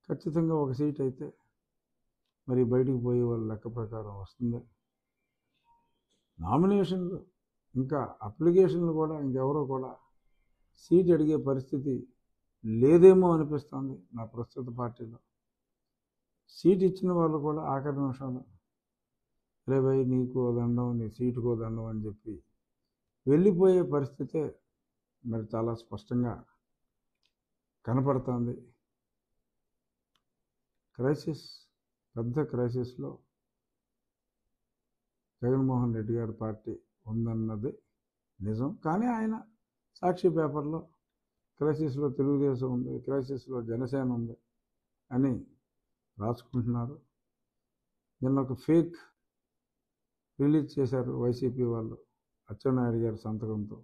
ఖచ్చితంగా ఒక సీట్ అయితే మరి బయటికి పోయే వాళ్ళ లెక్క ప్రకారం వస్తుంది. నామినేషన్లు ఇంకా అప్లికేషన్లు కూడా ఇంకెవరో కూడా సీట్ అడిగే పరిస్థితి లేదేమో అనిపిస్తుంది నా ప్రస్తుత పార్టీలో. సీట్ ఇచ్చిన వాళ్ళు కూడా ఆఖరి నిమిషంలో రే భయ్ నీకు దండం, నీ సీటుకో దండం అని చెప్పి వెళ్ళిపోయే పరిస్థితే మరి చాలా స్పష్టంగా కనపడుతుంది. క్రైసిస్, పెద్ద క్రైసిస్లో జగన్మోహన్ రెడ్డి గారి పార్టీ ఉందన్నది నిజం. కానీ ఆయన సాక్షి పేపర్లో క్రైసిస్లో తెలుగుదేశం ఉంది, క్రైసిస్లో జనసేన ఉంది అని రాసుకుంటున్నారు. నిన్న ఒక ఫేక్ రిలీజ్ చేశారు వైసీపీ వాళ్ళు, అచ్చెన్నాయుడు గారి సంతకంతో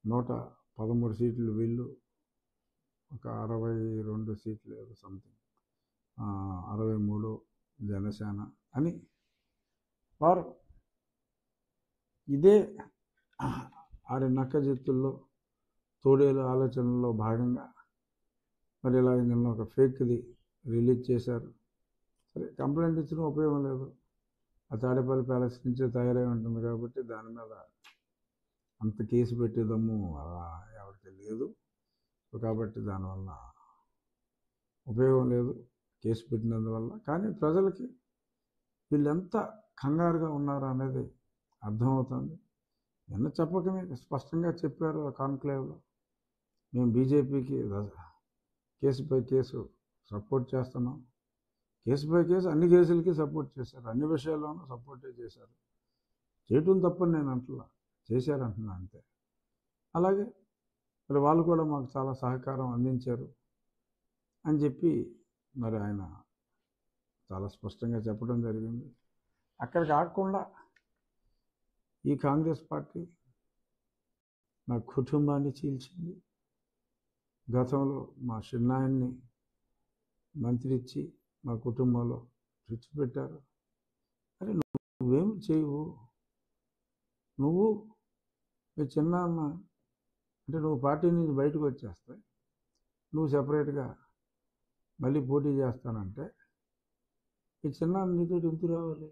113 సీట్లు వీళ్ళు, ఒక 62 సీట్లు ఏదో సంథింగ్ 63 జనసేన అని వారు ఇదే ఆరి నక్క జిత్తుల్లో తోడేలు ఆలోచనల్లో భాగంగా మరి ఇలాగ నిన్న ఒక ఫేక్ది రిలీజ్ చేశారు. సరే, కంప్లైంట్ ఇచ్చిన ఉపయోగం లేదు, ఆ తాడేపల్లి ప్యాలెస్ నుంచే తయారై ఉంటుంది కాబట్టి దాని మీద అంత కేసు పెట్టేదమ్ము ఎవరికి లేదు. కాబట్టి దానివల్ల ఉపయోగం లేదు కేసు పెట్టినందువల్ల. కానీ ప్రజలకి వీళ్ళెంత కంగారుగా ఉన్నారు అనేది అర్థమవుతుంది. నిన్న చెప్పకనే స్పష్టంగా చెప్పారు ఆ కాన్క్లేవ్లో, మేము బీజేపీకి కేసుపై కేసు సపోర్ట్ చేస్తున్నాం. కేసుపై కేసు అన్ని కేసులకి సపోర్ట్ చేశారు, అన్ని విషయాల్లోనూ సపోర్టే చేశారు. చేయటం తప్పని నేను అంటున్నా, చేశారంటున్నా అంతే. అలాగే మరి వాళ్ళు కూడా మాకు చాలా సహకారం అందించారు అని చెప్పి మరి ఆయన చాలా స్పష్టంగా చెప్పడం జరిగింది. అక్కడ కాకుండా ఈ కాంగ్రెస్ పార్టీ నా కుటుంబాన్ని చీల్చింది. గతంలో మా చిన్నాయన్ని మంత్రి ఇచ్చి మా కుటుంబంలో తెచ్చిపెట్టారు. అరే నువ్వేమి చేయవు, నువ్వు మీ చిన్నాన్న అంటే నువ్వు పార్టీ నుంచి బయటకు వచ్చేస్తే నువ్వు సెపరేట్గా మళ్ళీ పోటీ చేస్తానంటే మీ చిన్నాన్న నీతో ఎందుకు రావాలి?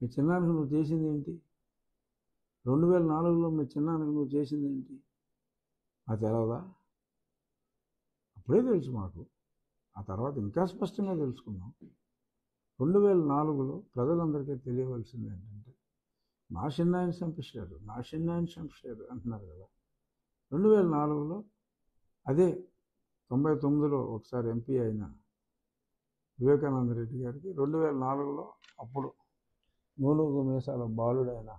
మీ చిన్నానికి నువ్వు చేసింది ఏంటి? 2004లో మీ చిన్నానికి నువ్వు చేసింది ఏంటి? అది తెలవదా? అప్పుడే తెలుసు మాకు, ఆ తర్వాత ఇంకా స్పష్టంగా తెలుసుకున్నాం. 2004లో ప్రజలందరికీ తెలియవలసింది ఏంటంటే మా చిన్నాయన చంపేశారు, నా చిన్నాయన చంపేశారు అంటున్నారు కదా. 2004లో అదే 99లో ఒకసారి ఎంపీ అయిన వివేకానంద రెడ్డి గారికి 2004లో అప్పుడు నూలుగు మీసాల బాలుడైన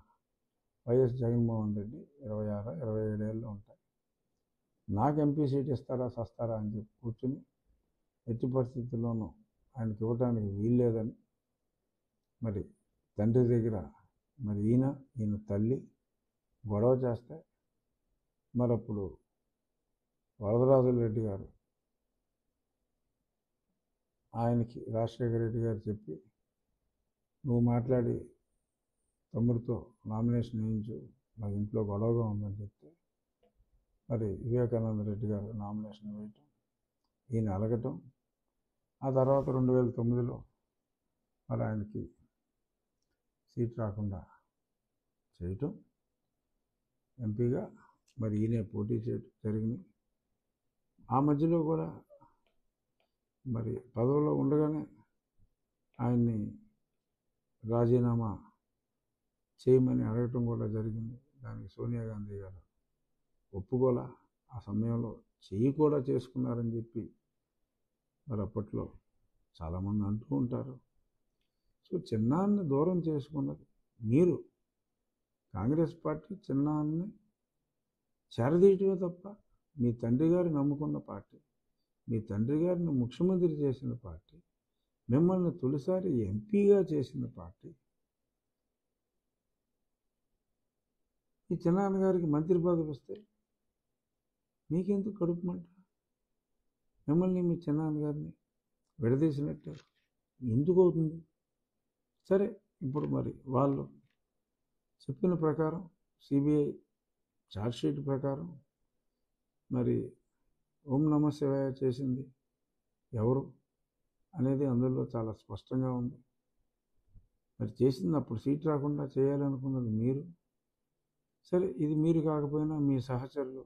వైఎస్ జగన్మోహన్ రెడ్డి 26, 27 ఏళ్ళు ఉంటాయి. నాకు ఎంపీ సీట్ ఇస్తారా సస్తారా అని చెప్పి కూర్చుని ఎట్టి పరిస్థితుల్లోనూ ఆయనకి ఇవ్వడానికి వీల్లేదని మరి తండ్రి దగ్గర మరి ఈయన తల్లి గొడవ చేస్తే మరి అప్పుడు వరదరాజుల రెడ్డి గారు ఆయనకి రాజశేఖర రెడ్డి గారు చెప్పి నువ్వు మాట్లాడి తమ్ముడితో నామినేషన్ వేయించు, నాకు ఇంట్లో గొడవగా ఉందని చెప్తే మరి వివేకానంద రెడ్డి గారు నామినేషన్ వేయటం, ఈయన అలగటం, ఆ తర్వాత 2009లో మరి ఆయనకి సీట్ రాకుండా చేయటం, ఎంపీగా మరి ఈయనే పోటీ చేయటం జరిగింది. ఆ మధ్యలో కూడా మరి పదవిలో ఉండగానే ఆయన్ని రాజీనామా చేయమని అడగటం కూడా జరిగింది. దానికి సోనియా గాంధీ గారు ఒప్పుకోలా. ఆ సమయంలో చెయ్యి కూడా చేసుకున్నారని చెప్పి మరి అప్పట్లో చాలామంది అంటూ ఉంటారు. సో చిన్నాన్ని దూరం చేసుకున్నది మీరు, కాంగ్రెస్ పార్టీ చిన్నాన్ని చేరదీయటమే తప్ప మీ తండ్రి గారు నమ్ముకున్న పార్టీ, మీ తండ్రి గారిని ముఖ్యమంత్రి చేసిన పార్టీ, మిమ్మల్ని తొలిసారి ఎంపీగా చేసిన పార్టీ, ఈ చిన్నాన్నగారికి మంత్రి పదవి వస్తే మీకెందుకు కడుపు మంట? మిమ్మల్ని మీ చిన్నాన్నగారిని విడదీసినట్టు ఎందుకు అవుతుంది? సరే, ఇప్పుడు మరి వాళ్ళు చెప్పిన ప్రకారం సిబిఐ ఛార్జ్షీట్ ప్రకారం మరి ఓం నమ శివాయ చేసింది ఎవరు అనేది అందులో చాలా స్పష్టంగా ఉంది. మరి చేసింది అప్పుడు సీట్ రాకుండా చేయాలనుకున్నది మీరు. సరే, ఇది మీరు కాకపోయినా మీ సహచరులు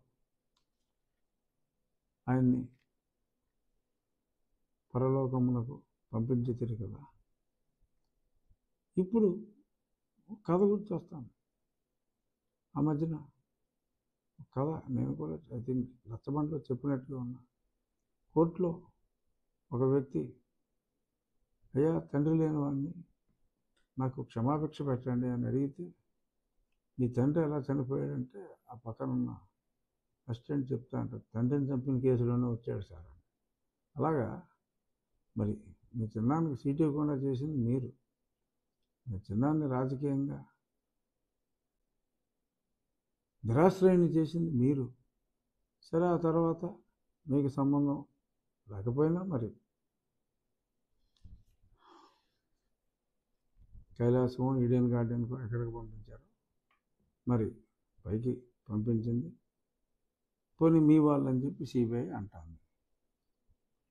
ఆయన్ని పరలోకమునకు పంపించేది కదా. ఇప్పుడు కథ గుర్తొస్తాను. ఆ మధ్యన కథ నేను కూడా ఐ థింక్ రచ్చబండలో చెప్పినట్టుగా ఉన్నా. కోర్టులో ఒక వ్యక్తి, అయ్యా తండ్రి లేని వాడిని, నాకు క్షమాభిక్ష పెట్టండి అని అడిగితే, నీ తండ్రి ఎలా చనిపోయాడంటే ఆ పక్కనున్న అసిస్టెంట్ చెప్తా అంటారు, తండ్రిని చంపిన కేసులోనే వచ్చాడు సార్ అని. అలాగా మరి మీ చిన్నానికి సీట్ ఇవ్వకుండా చేసింది మీరు. మీ చిన్నాన్ని రాజకీయంగా నిరాశ్రయాన్ని చేసింది మీరు. సరే, ఆ తర్వాత మీకు సంబంధం లేకపోయినా మరి కైలాసం, ఈడెన్ గార్డెన్కు ఎక్కడికి పంపించారు, మరి పైకి పంపించింది పోనీ మీ వాళ్ళని చెప్పి సిబిఐ అంటాను.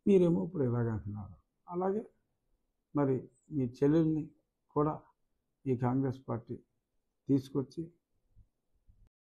మీరేమో ఇప్పుడు ఇలాగంటున్నారు. అలాగే మరి మీ చెల్లెల్ని కూడా ఈ కాంగ్రెస్ పార్టీ తీసుకొచ్చి